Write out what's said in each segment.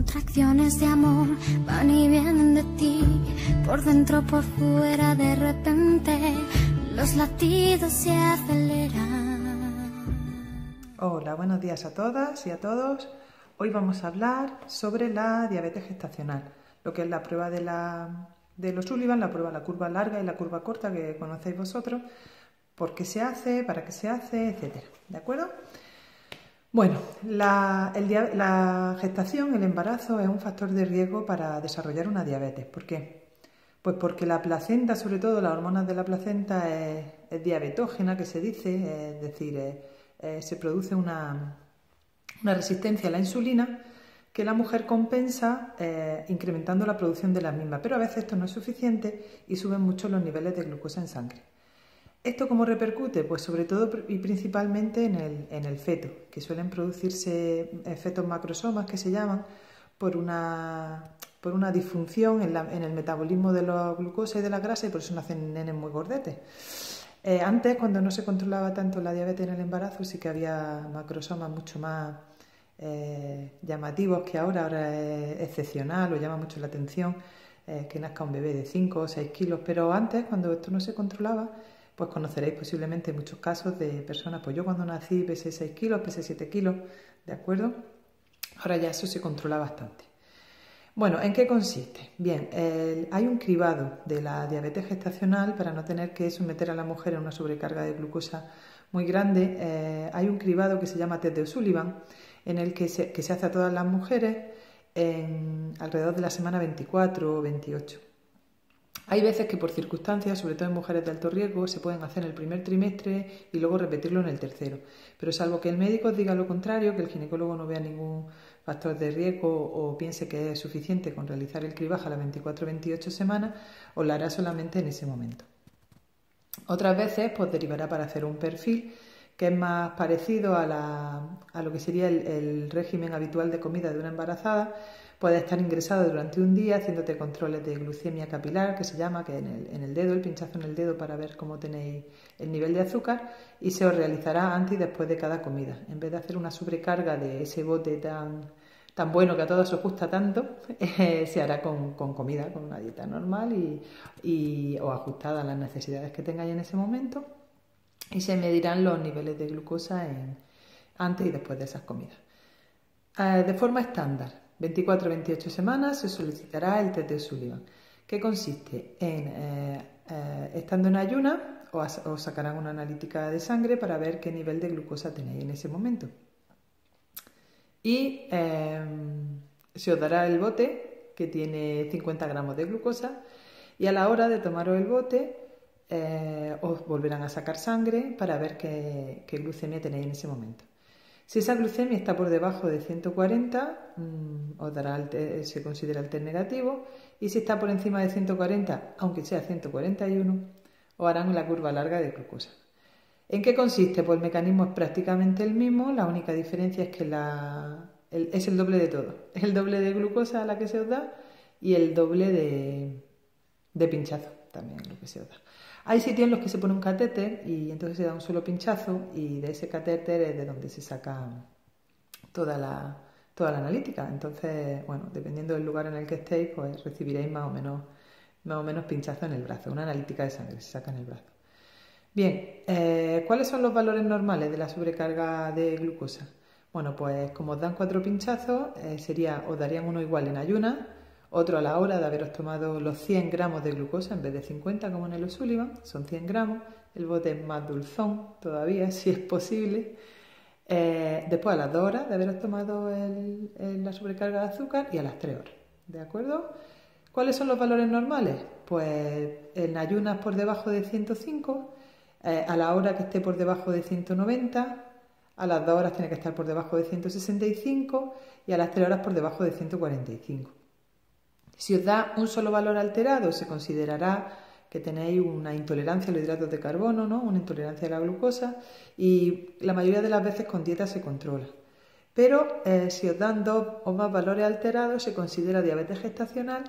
Contracciones de amor van y vienen de ti, por dentro, por fuera, de repente los latidos se aceleran. Hola, buenos días a todas y a todos. Hoy vamos a hablar sobre la diabetes gestacional, lo que es la prueba de los Sullivan, la prueba de la curva larga y la curva corta que conocéis vosotros, por qué se hace, para qué se hace, etcétera. ¿De acuerdo? Bueno, la gestación, el embarazo, es un factor de riesgo para desarrollar una diabetes. ¿Por qué? Pues porque la placenta, sobre todo las hormonas de la placenta, es diabetógena, que se dice, es decir, se produce una resistencia a la insulina que la mujer compensa incrementando la producción de la misma, pero a veces esto no es suficiente y suben mucho los niveles de glucosa en sangre. ¿Esto cómo repercute? Pues sobre todo y principalmente en el feto, que suelen producirse fetos macrosomas que se llaman por una disfunción en el metabolismo de la glucosa y de la grasa, y por eso nacen nenes muy gordetes. Antes, cuando no se controlaba tanto la diabetes en el embarazo, sí que había macrosomas mucho más llamativos que ahora es excepcional o llama mucho la atención que nazca un bebé de 5 o 6 kilos, pero antes, cuando esto no se controlaba, pues conoceréis posiblemente muchos casos de personas, pues yo cuando nací pesé 6 kilos, pesé 7 kilos, ¿de acuerdo? Ahora ya eso se controla bastante. Bueno, ¿en qué consiste? Bien, hay un cribado de la diabetes gestacional para no tener que someter a la mujer a una sobrecarga de glucosa muy grande. Hay un cribado que se llama test de O'Sullivan, en el que se hace a todas las mujeres alrededor de la semana 24 o 28. Hay veces que por circunstancias, sobre todo en mujeres de alto riesgo, se pueden hacer en el primer trimestre y luego repetirlo en el tercero. Pero salvo que el médico os diga lo contrario, que el ginecólogo no vea ningún factor de riesgo o piense que es suficiente con realizar el cribaje a las 24 o 28 semanas, os lo hará solamente en ese momento. Otras veces pues derivará para hacer un perfil que es más parecido a lo que sería el régimen habitual de comida de una embarazada. Puedes estar ingresado durante un día haciéndote controles de glucemia capilar, que se llama, que en el dedo, el pinchazo en el dedo para ver cómo tenéis el nivel de azúcar, y se os realizará antes y después de cada comida. En vez de hacer una sobrecarga de ese bote tan bueno que a todos os gusta tanto, se hará con comida, con una dieta normal o ajustada a las necesidades que tengáis en ese momento, y se medirán los niveles de glucosa antes y después de esas comidas. De forma estándar, 24-28 semanas se solicitará el test de O'Sullivan, que consiste en, estando en ayuna, os sacarán una analítica de sangre para ver qué nivel de glucosa tenéis en ese momento. Y se os dará el bote, que tiene 50 gramos de glucosa, y a la hora de tomaros el bote, os volverán a sacar sangre para ver qué glucemia tenéis en ese momento. Si esa glucemia está por debajo de 140, os dará se considera el test negativo, y si está por encima de 140, aunque sea 141, os harán la curva larga de glucosa. ¿En qué consiste? Pues el mecanismo es prácticamente el mismo, la única diferencia es que es el doble de todo. Es el doble de glucosa a la que se os da y el doble de pinchazo también lo que se os da. Hay sitios en los que se pone un catéter y entonces se da un solo pinchazo, y de ese catéter es de donde se saca toda la analítica. Entonces, bueno, dependiendo del lugar en el que estéis, pues recibiréis más o menos pinchazo en el brazo. Una analítica de sangre se saca en el brazo. Bien, ¿cuáles son los valores normales de la sobrecarga de glucosa? Bueno, pues como os dan 4 pinchazos, os darían uno igual en ayunas, otro a la hora de haberos tomado los 100 gramos de glucosa en vez de 50 como en el O'Sullivan, son 100 gramos, el bote es más dulzón todavía, si es posible. Después a las 2 horas de haberos tomado la sobrecarga de azúcar, y a las 3 horas, ¿de acuerdo? ¿Cuáles son los valores normales? Pues en ayunas por debajo de 105, a la hora que esté por debajo de 190, a las 2 horas tiene que estar por debajo de 165 y a las 3 horas por debajo de 145. Si os da un solo valor alterado, se considerará que tenéis una intolerancia a los hidratos de carbono, ¿no? Una intolerancia a la glucosa, y la mayoría de las veces con dieta se controla. Pero si os dan 2 o más valores alterados, se considera diabetes gestacional,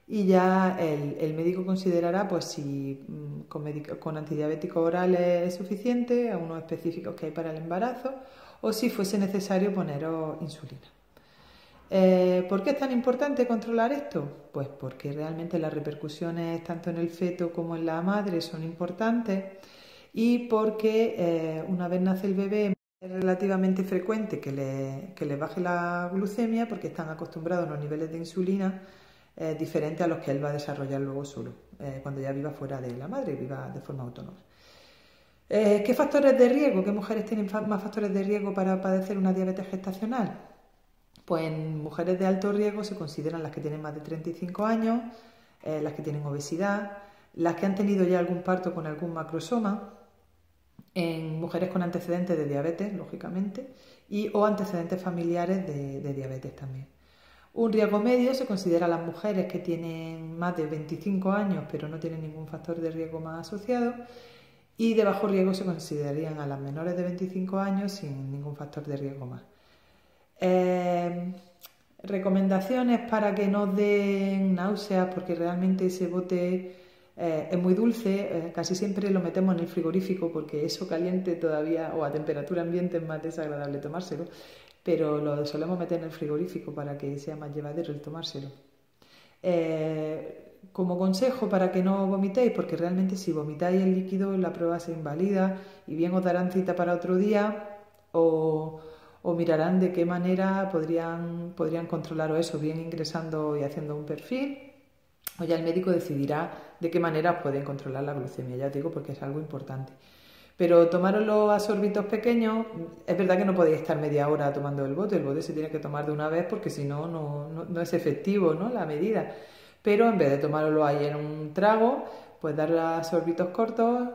y ya el médico considerará pues si con antidiabéticos orales es suficiente, a unos específicos que hay para el embarazo, o si fuese necesario poneros insulina. ¿Por qué es tan importante controlar esto? Pues porque realmente las repercusiones tanto en el feto como en la madre son importantes y porque una vez nace el bebé es relativamente frecuente que le baje la glucemia porque están acostumbrados a unos niveles de insulina diferentes a los que él va a desarrollar luego solo, cuando ya viva fuera de la madre, viva de forma autónoma. ¿Qué factores de riesgo? ¿Qué mujeres tienen más factores de riesgo para padecer una diabetes gestacional? Pues en mujeres de alto riesgo se consideran las que tienen más de 35 años, las que tienen obesidad, las que han tenido ya algún parto con algún macrosoma, en mujeres con antecedentes de diabetes, lógicamente, o antecedentes familiares de diabetes también. Un riesgo medio se considera a las mujeres que tienen más de 25 años pero no tienen ningún factor de riesgo más asociado, y de bajo riesgo se considerarían a las menores de 25 años sin ningún factor de riesgo más. Recomendaciones para que no den náuseas, porque realmente ese bote es muy dulce, casi siempre lo metemos en el frigorífico porque eso caliente todavía o a temperatura ambiente es más desagradable tomárselo, pero lo solemos meter en el frigorífico para que sea más llevadero el tomárselo. Como consejo para que no vomitéis, porque realmente si vomitáis el líquido la prueba se invalida y bien os darán cita para otro día o mirarán de qué manera podrían controlaros eso, bien ingresando y haciendo un perfil, o ya el médico decidirá de qué manera os pueden controlar la glucemia, ya os digo, porque es algo importante. Pero tomároslo a sorbitos pequeños, es verdad que no podéis estar media hora tomando el bote se tiene que tomar de una vez porque si no, no es efectivo, ¿no?, la medida. Pero en vez de tomároslo ahí en un trago, pues darle a sorbitos cortos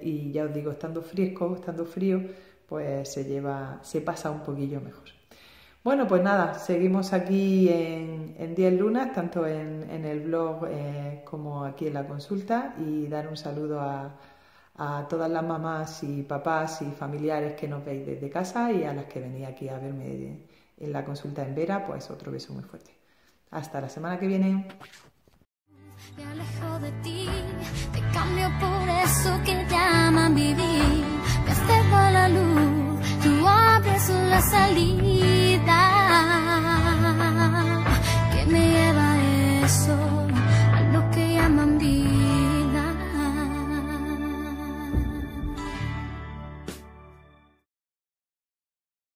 y ya os digo, estando frío, pues se pasa un poquillo mejor. Bueno, pues nada, seguimos aquí en 10 lunas, tanto en el blog como aquí en la consulta, y dar un saludo a todas las mamás y papás y familiares que nos veis desde casa, y a las que venís aquí a verme en la consulta en Vera, pues otro beso muy fuerte. Hasta la semana que viene. Me alejo de ti, te cambio por eso que llaman vivir. Me acerco a la luz, tú abres la salida.